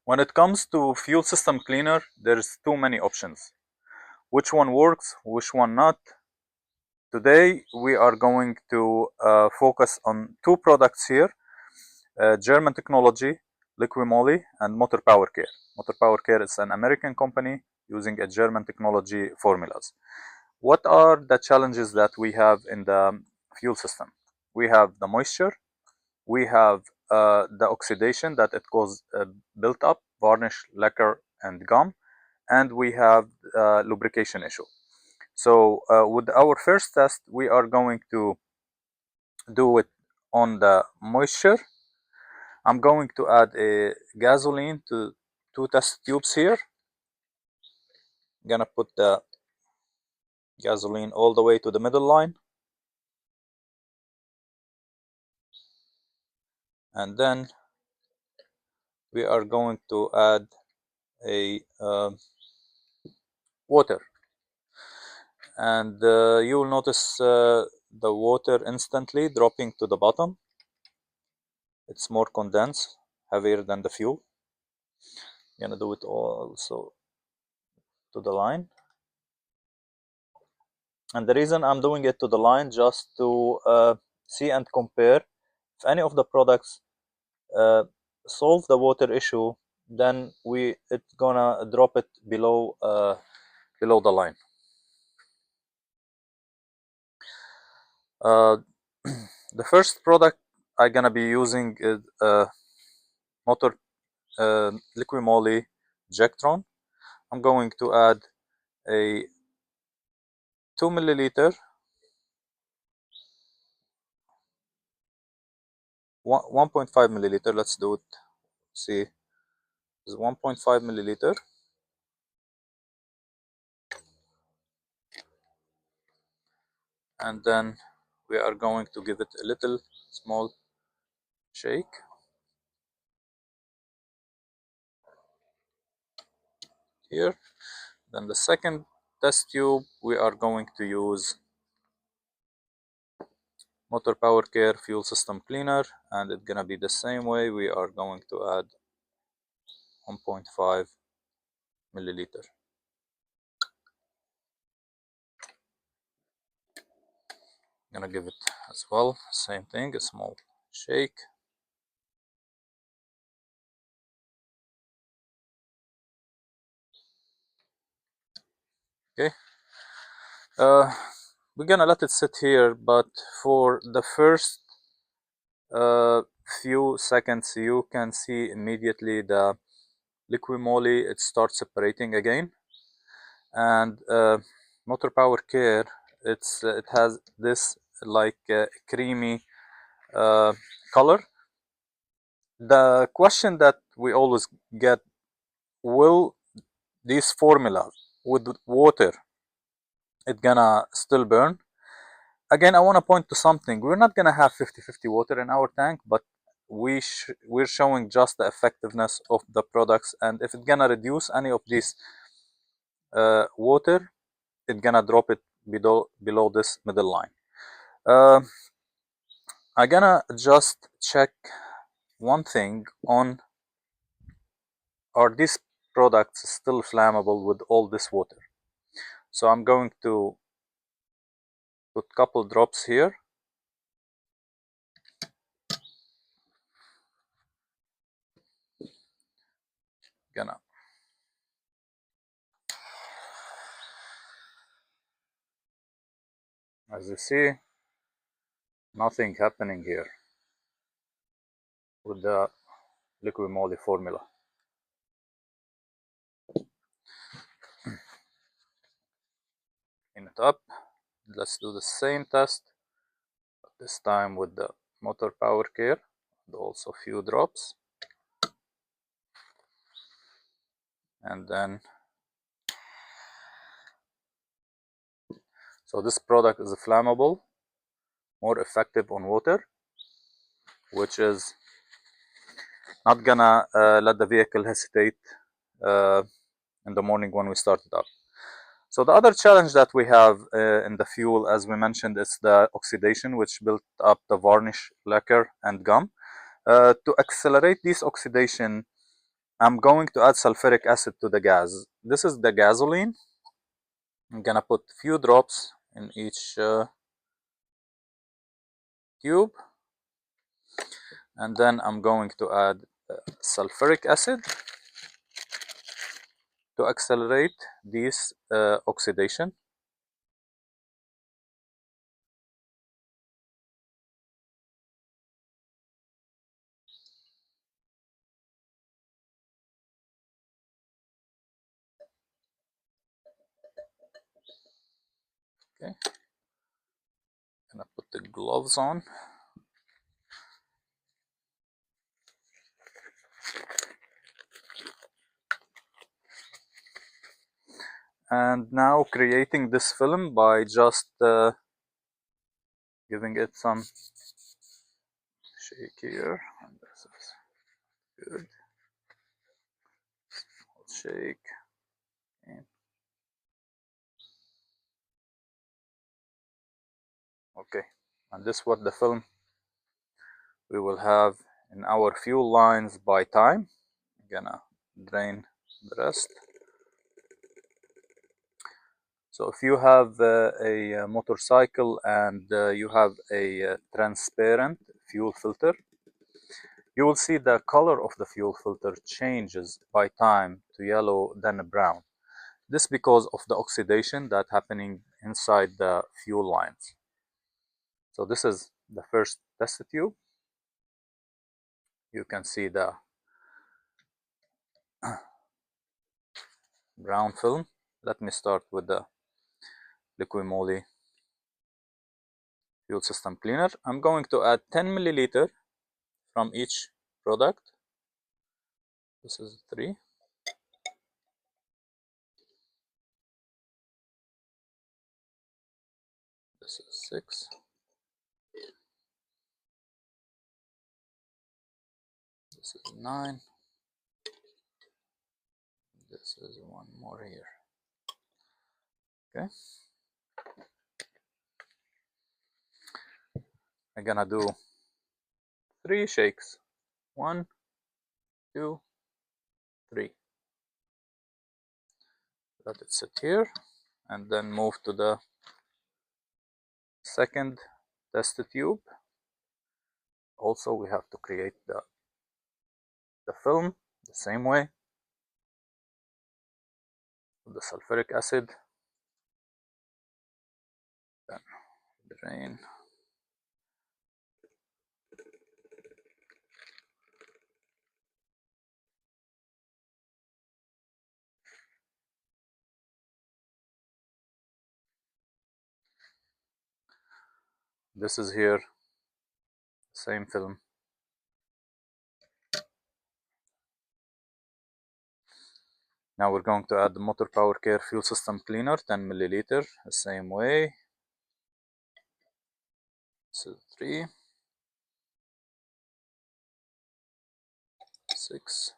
When it comes to fuel system cleaner, there's too many options. Which one works, which one not? Today we are going to focus on two products here, German technology, Liqui Moly, and MotorPower Care. MotorPower Care is an American company using a German technology formulas. What are the challenges that we have in the fuel system? We have the moisture, we have the oxidation that it causes built up, varnish, lacquer, and gum, and we have lubrication issue. So with our first test, we are going to do it on the moisture. I'm going to add a gasoline to two test tubes here. I'm gonna put the gasoline all the way to the middle line, and then we are going to add a water, and you will notice the water instantly dropping to the bottom. It's more condensed, heavier than the fuel. I'm gonna do it also to the line, and the reason I'm doing it to the line just to see and compare if any of the products solve the water issue, then it's gonna drop it below below the line. The first product I'm gonna be using is motor Liqui Moly Jectron. I'm going to add a 2 milliliter 1.5 milliliter. Let's do it. See, it's 1.5 milliliter, and then we are going to give it a little small shake. Here, then the second test tube we are going to use MotorPower Care fuel system cleaner, and it's gonna be the same way. We are going to add 1.5 milliliter. Gonna give it as well, same thing, a small shake. Okay, we're gonna let it sit here, but for the first few seconds you can see immediately the Liqui Moly, it starts separating again, and MotorPower Care, it has this like creamy color. The question that we always get, will these formulas with water it gonna still burn? Again, I want to point to something. We're not gonna have 50-50 water in our tank, but we're showing just the effectiveness of the products, and if it's gonna reduce any of these water, it's gonna drop it below this middle line. I'm gonna just check one thing on, are these products still flammable with all this water? So I'm going to put a couple drops here. Gonna As you see, nothing happening here with the Liqui Moly formula. Clean it up. Let's do the same test, but this time with the MotorPower Care, and also a few drops. And then, so this product is flammable, more effective on water, which is not gonna let the vehicle hesitate in the morning when we start it up. So the other challenge that we have in the fuel, as we mentioned, is the oxidation, which built up the varnish, lacquer, and gum. To accelerate this oxidation, I'm going to add sulfuric acid to the gas. This is the gasoline. I'm gonna put few drops in each tube, and then I'm going to add sulfuric acid to accelerate this oxidation. Okay, gonna put the gloves on. And now creating this film by just giving it some shake here. And this is good. Shake. Okay, and this is what the film we will have in our fuel lines by time. I'm gonna drain the rest. So if you have a motorcycle and you have a transparent fuel filter, you will see the color of the fuel filter changes by time to yellow, then brown. This because of the oxidation that's happening inside the fuel lines. So this is the first test tube. You can see the brown film. Let me start with the Liqui Moly fuel system cleaner. I'm going to add 10 milliliter from each product. This is 3. This is 6. This is 9. This is one more here. Okay. I'm gonna do 3 shakes. 1, 2, 3. Let it sit here and then move to the second test tube. Also, we have to create the film the same way with the sulfuric acid. Then drain. This is here, same film. Now we're going to add the MotorPower Care fuel system cleaner, 10 milliliter, the same way. This is 3, 6,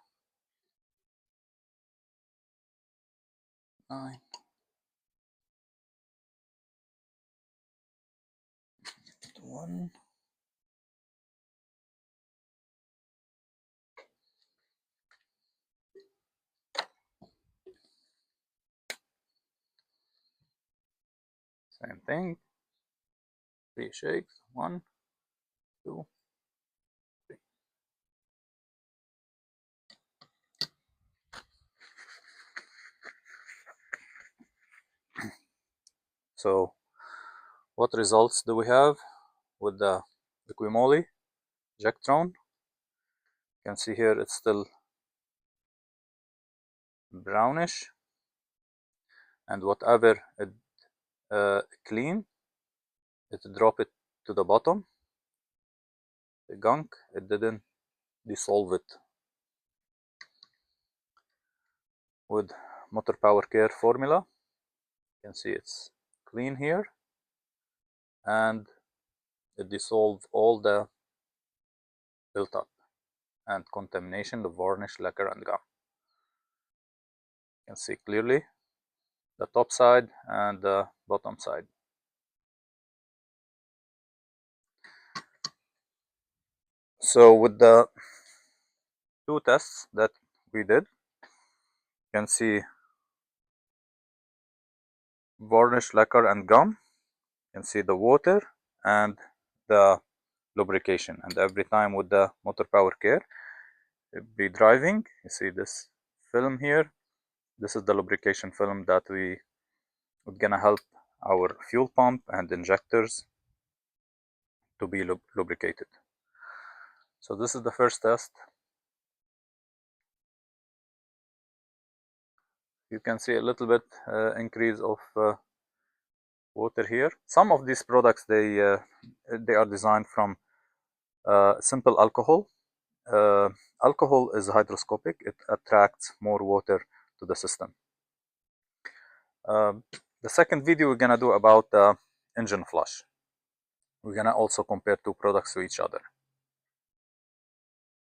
9, 1. Same thing. 3 shakes. 1, 2, 3. So, what results do we have with the Liqui Moly Jectron? You can see here it's still brownish, and whatever it clean, it drop it to the bottom. The gunk, it didn't dissolve it. With MotorPower Care formula, you can see it's clean here, and it dissolved all the built up and contamination, the varnish, lacquer, and gum. You can see clearly the top side and the bottom side. So with the 2 tests that we did. You can see varnish, lacquer, and gum. You can see the water and the lubrication. And every time with the MotorPower Care, it be driving, you see this film here. This is the lubrication film that we're gonna help our fuel pump and injectors to be lubricated. So this is the first test. You can see a little bit increase of water here. Some of these products they are designed from simple alcohol. Alcohol is hydroscopic; it attracts more water to the system. The second video we're gonna do about engine flush. We're gonna also compare two products to each other.